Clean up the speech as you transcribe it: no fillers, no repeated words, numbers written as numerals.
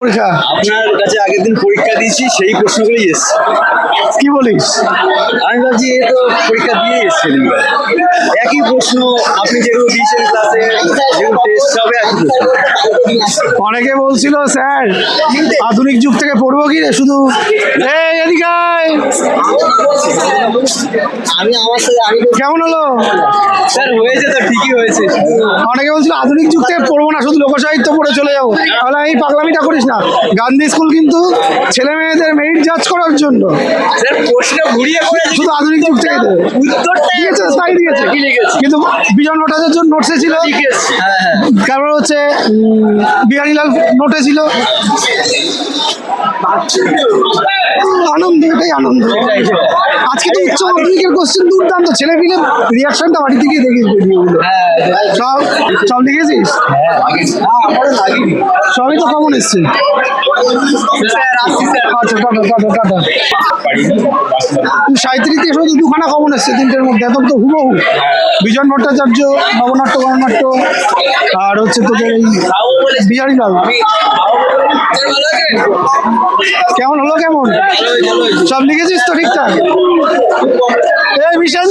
পরীক্ষা আপনার কাছে আগের দিন পরীক্ষা দিয়েছি, সেই প্রশ্নগুলোই এসছে। কি বলিস? আমি ভাবছি এ তো পরীক্ষা দিয়ে এসছেন, একই প্রশ্ন আপনি যেগুলো দিয়েছেন ক্লাসে, যেগুলো টেস্ট হবে একই প্রশ্ন। অনেকে বলছিল স্যার আধুনিক যুগ থেকে পড়বো কি রে শুধু এই এদিকে আয়। কেমন হলো? স্যার হয়েছে তো, ঠিকই হয়েছে। অনেকে বলছিল আধুনিক যুগ থেকে পড়বো না, শুধু লোকসাহিত্য পড়ে চলে যাবো। তাহলে এই পাগলামিটা করিস না। গান্ধী স্কুল কিন্তু ছেলে মেয়েদের মেরিট জাজ করার জন্য স্যার প্রশ্ন ঘুরিয়ে পড়ে শুধু আধুনিক যুগ থেকে দেবে। উত্তরটা দিয়েছে, তাই দিয়েছে, কিন্তু বিজন ভট্টাচার্য নোটসে ছিল, তারপর হচ্ছে বিহারীলাল নোটে ছিল। আনন্দ, এটাই আনন্দ। আজকে তো উচ্চ মাধ্যমিকের কোশ্চেন দুর্দান্ত, ছেলে পিলে রিয়াকশনটা বাড়িতে গিয়ে দেখিস ভিডিওগুলো। সব সব লিখেছিস? সবই তো কমন এসছে। আচ্ছা, টাটা টাটা টাটা। সাহিত্যের ইতিহাসে তো দুখানা কমন এসছে তিনটের মধ্যে, একদম তো হুবহু। বিজন ভট্টাচার্য, নবনাট্য গণনাট্য, আর হচ্ছে তোদের এই বিহারীলাল। কেমন হলো? কেমন সব লিখেছিস তো ঠিকঠাক? এই বিশাল